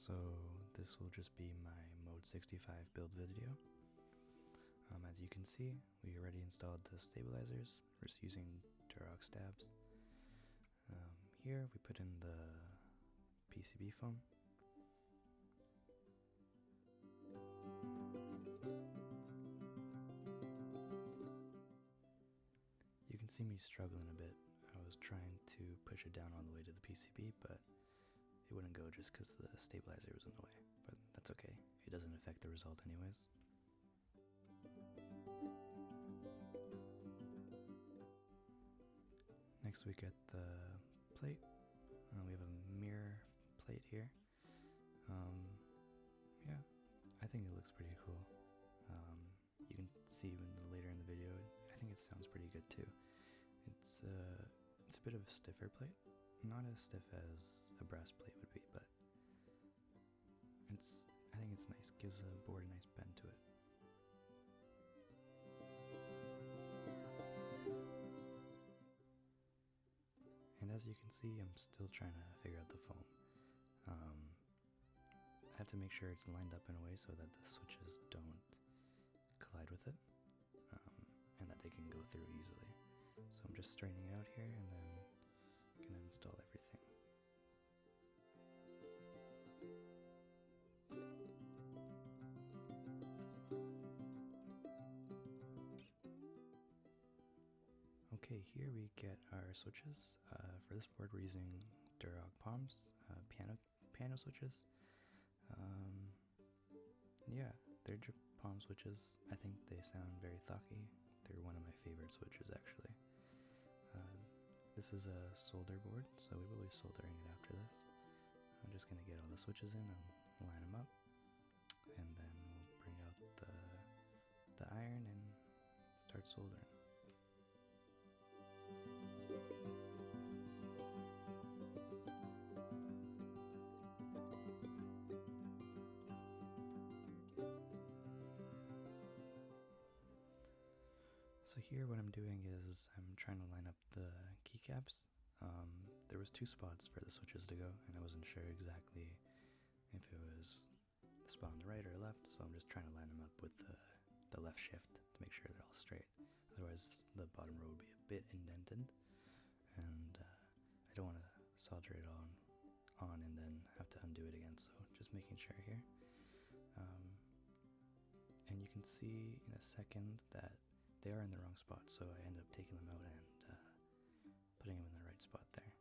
So this will just be my Mode 65 build video. As you can see, we already installed the stabilizers. We're just using Durock stabs. Here we put in the PCB foam. You can see me struggling a bit. I was trying to push it down all the way to the PCB, but it wouldn't go just because the stabilizer was in the way. But that's okay, it doesn't affect the result anyways. Next we get the plate. We have a mirror plate here. Yeah, I think it looks pretty cool. You can see later in the video, I think it sounds pretty good too. It's a bit of a stiffer plate. Not as stiff as a brass plate would be, but I think it's nice. Gives the board a nice bend to it. And as you can see, I'm still trying to figure out the foam. I have to make sure it's lined up in a way so that the switches don't collide with it, and that they can go through easily. So I'm just straightening out here and then gonna install everything. Okay, here we get our switches. For this board we're using Durock Palms, piano switches. Yeah, they're palm switches. I think they sound very thocky. They're one of my favorite switches actually. This is a solder board, so we will be soldering it after this. I'm just going to get all the switches in and line them up, and then we'll bring out the iron and start soldering. So here what I'm doing is I'm trying to line up the keycaps. There was 2 spots for the switches to go, and I wasn't sure exactly if it was the spot on the right or left, so I'm just trying to line them up with the left shift to make sure they're all straight. Otherwise the bottom row would be a bit indented, and I don't want to solder it on and then have to undo it again, so just making sure here. And you can see in a second that they are in the wrong spot, so I ended up taking them out and putting them in the right spot there.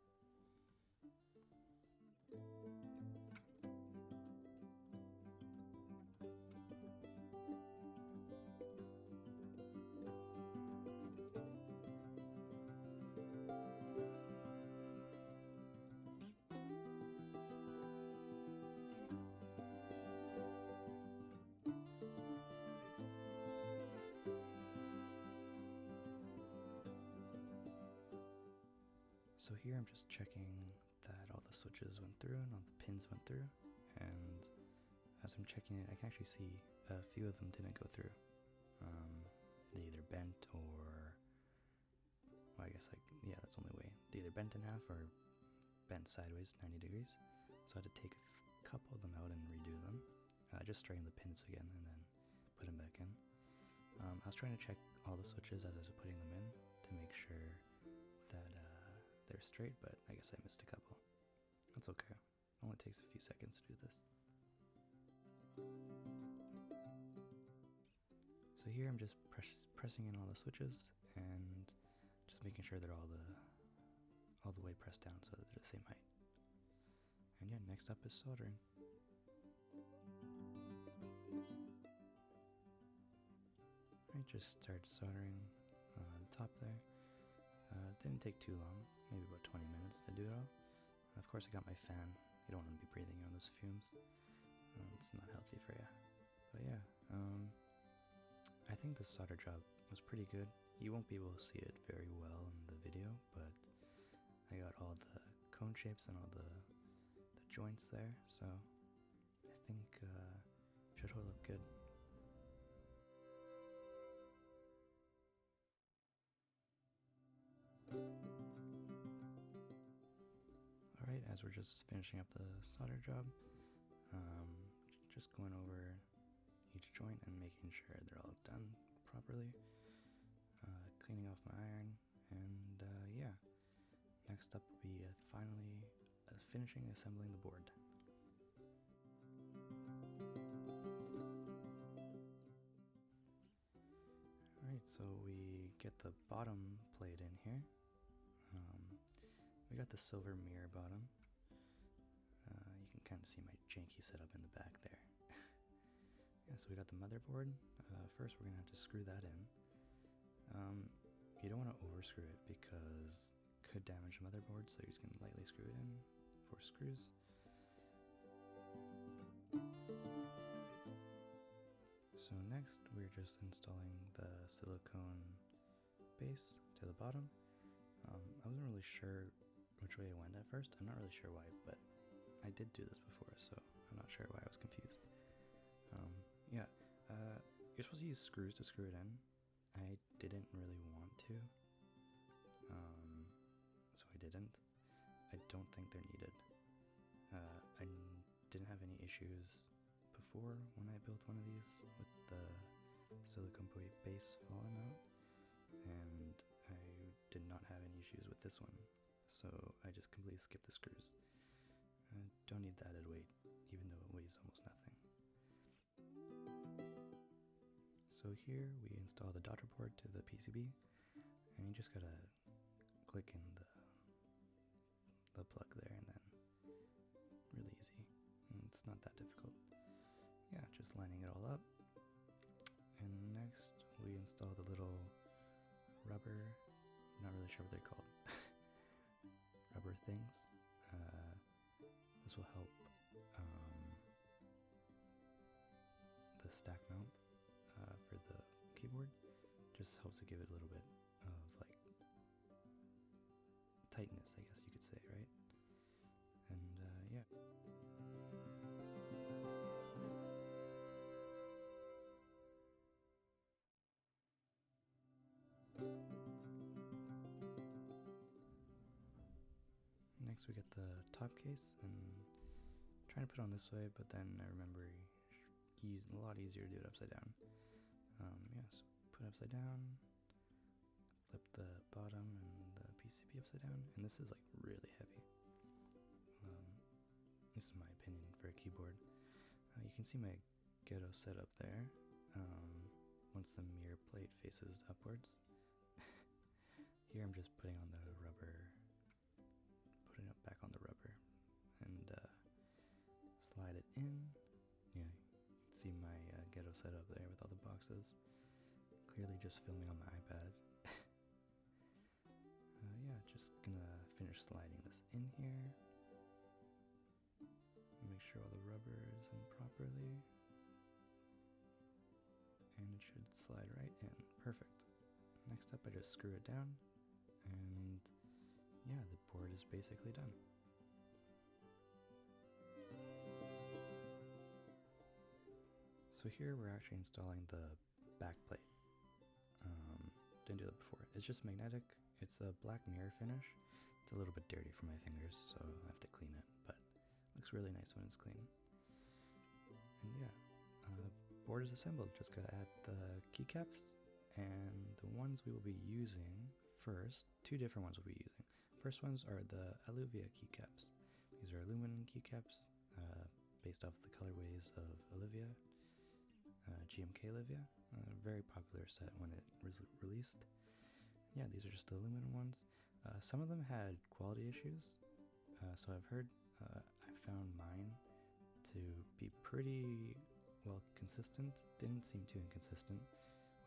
So here I'm just checking that all the switches went through and all the pins went through, and as I'm checking it I can actually see a few of them didn't go through. They either bent or, well, I guess yeah, that's the only way. They either bent in half or bent sideways 90 degrees. So I had to take a couple of them out and redo them. Just straighten the pins again and then put them back in. I was trying to check all the switches as I was putting them in to make sure that they're straight, but I guess I missed a couple. That's okay. It only takes a few seconds to do this. So here I'm just pressing in all the switches and just making sure they're all the way pressed down so that they're the same height. And yeah, next up is soldering. I just started soldering on the top there. It didn't take too long, maybe about 20 minutes to do it all. Of course I got my fan. You don't want to be breathing on those fumes. It's not healthy for you. But yeah, I think the solder job was pretty good. You won't be able to see it very well in the video, but I got all the cone shapes and all the joints there, so I think it should hold up good. Alright, as we're just finishing up the solder job, Um, just going over each joint and making sure they're all done properly. Cleaning off my iron, and yeah. Next up will be finally finishing assembling the board. Alright, so we get the bottom plate in here. We got the silver mirror bottom. You can kind of see my janky setup in the back there. Yeah, so we got the motherboard. First we're going to have to screw that in. You don't want to overscrew it because it could damage the motherboard, so you're just going to lightly screw it in, 4 screws. So next we're just installing the silicone base to the bottom. I wasn't really sure which way it went at first. I'm not really sure why, but I did do this before, so I'm not sure why I was confused. You're supposed to use screws to screw it in. I didn't really want to, so I didn't. I don't think they're needed. I didn't have any issues before when I built one of these with the silicone base falling out, and I did not have any issues with this one, so I just completely skipped the screws. Don't need the added weight, even though it weighs almost nothing. So here we install the daughter board to the PCB, and you just gotta click in the plug there, and then really easy. And it's not that difficult. Yeah, just lining it all up. And next we install the little rubber, not really sure what they're called, rubber things. This will help the stack mount for the keyboard. Just helps to give it a little bit of like tightness, I guess you could say, right? And yeah. Next we get the top case, and I'm trying to put it on this way, but then I remember a lot easier to do it upside down. Yeah, so put it upside down, flip the bottom and the PCB upside down, and this is like really heavy. This is my opinion for a keyboard. You can see my ghetto setup there. Once the mirror plate faces upwards. Here I'm just putting on the rubber, putting it back on the rubber, and slide it in. Yeah, you can see my ghetto setup there with all the boxes. Clearly just filming on my iPad. Yeah, just gonna finish sliding this in here. Make sure all the rubber is in properly. And it should slide right in. Perfect. Next up, I just screw it down, and yeah, the board is basically done. So here we're actually installing the back plate. Didn't do that before. It's just magnetic. It's a black mirror finish. It's a little bit dirty for my fingers, so I have to clean it, but it looks really nice when it's clean. And yeah, board is assembled. Just gotta add the keycaps, and the ones we will be using first, 2 different ones we'll be using. First ones are the Aluvia keycaps. These are aluminum keycaps based off the colorways of Olivia, GMK Olivia, a very popular set when it was released. Yeah, these are just the aluminum ones. Some of them had quality issues, so I've heard. I found mine to be pretty well consistent. Didn't seem too inconsistent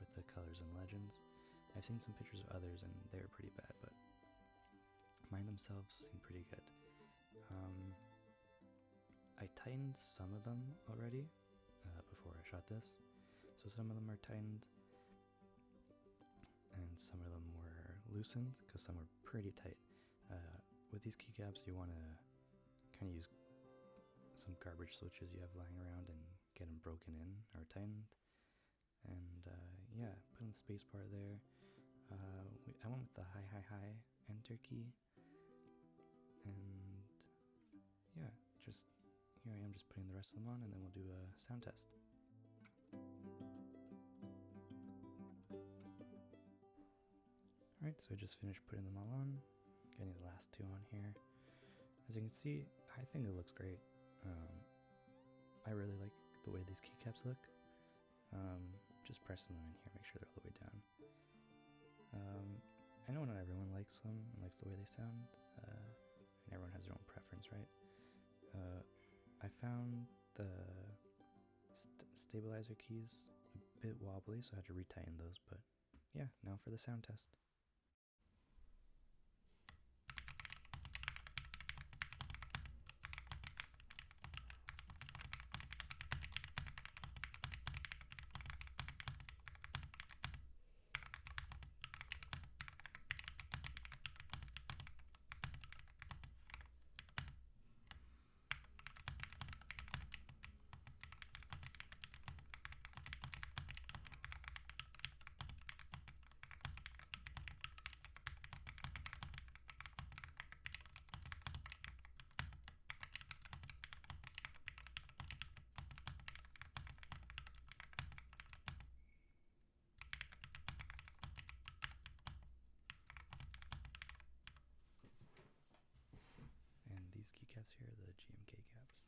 with the colors and legends. I've seen some pictures of others and they were pretty bad, but mine themselves seem pretty good. I tightened some of them already before I shot this, so some of them are tightened and some of them were loosened because some were pretty tight. With these keycaps, you want to kind of use some garbage switches you have lying around and get them broken in or tightened. And yeah, put in the space bar there. I went with the high enter key, and yeah, just here I am just putting the rest of them on, and then we'll do a sound test. Alright, so I just finished putting them all on, getting the last two on here. As you can see, I think it looks great. I really like the way these keycaps look. Just pressing them in here, make sure they're all the way down. I know not everyone likes them and likes the way they sound, and everyone has their own preference, right? I found the stabilizer keys a bit wobbly, so I had to retighten those, but yeah, now for the sound test. And these keycaps here are the GMK caps.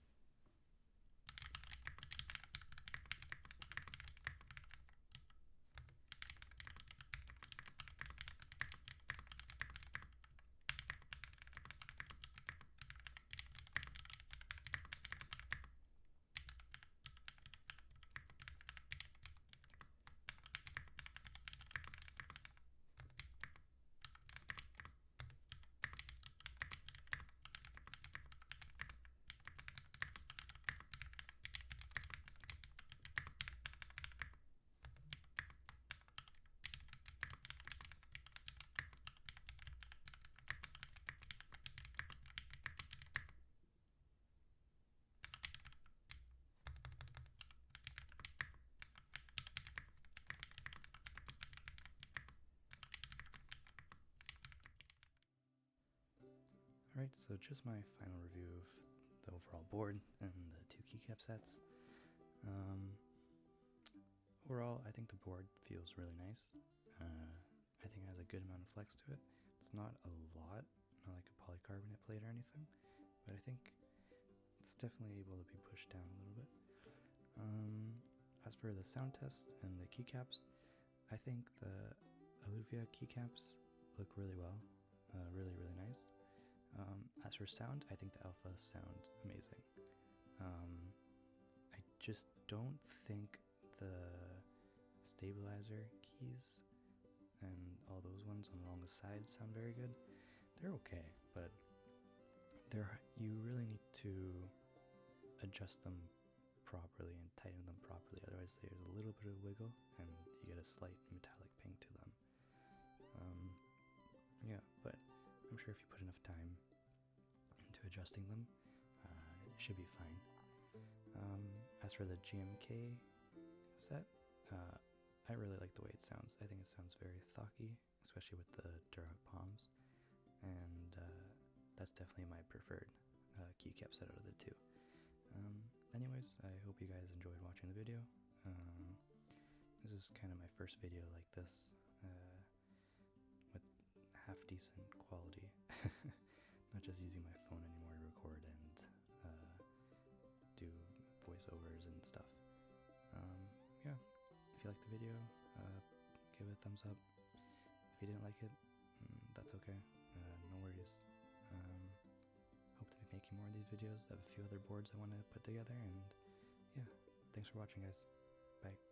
Alright, so just my final review of the overall board and the two keycap sets. Overall, I think the board feels really nice. I think it has a good amount of flex to it. It's not a lot, not like a polycarbonate plate or anything, but I think it's definitely able to be pushed down a little bit. As for the sound test and the keycaps, I think the Illuvia keycaps look really well, really nice. As for sound, I think the alphas sound amazing. I just don't think the stabilizer keys and all those ones along the side sound very good. They're okay, but you really need to adjust them properly and tighten them properly, otherwise there's a little bit of wiggle and you get a slight metallic ping to them. Yeah, but I'm sure if you put enough time into adjusting them, it should be fine. As for the GMK set, I really like the way it sounds. I think it sounds very thocky, especially with the Durock palms, and that's definitely my preferred keycap set out of the two. Anyways, I hope you guys enjoyed watching the video. This is kind of my first video like this, with half decent quality. Not just using my phone anymore to record and do voiceovers and stuff. Yeah, if you liked the video, give it a thumbs up. If you didn't like it, that's okay. No worries. Hope to be making more of these videos. I have a few other boards I want to put together, and yeah, thanks for watching, guys. Bye.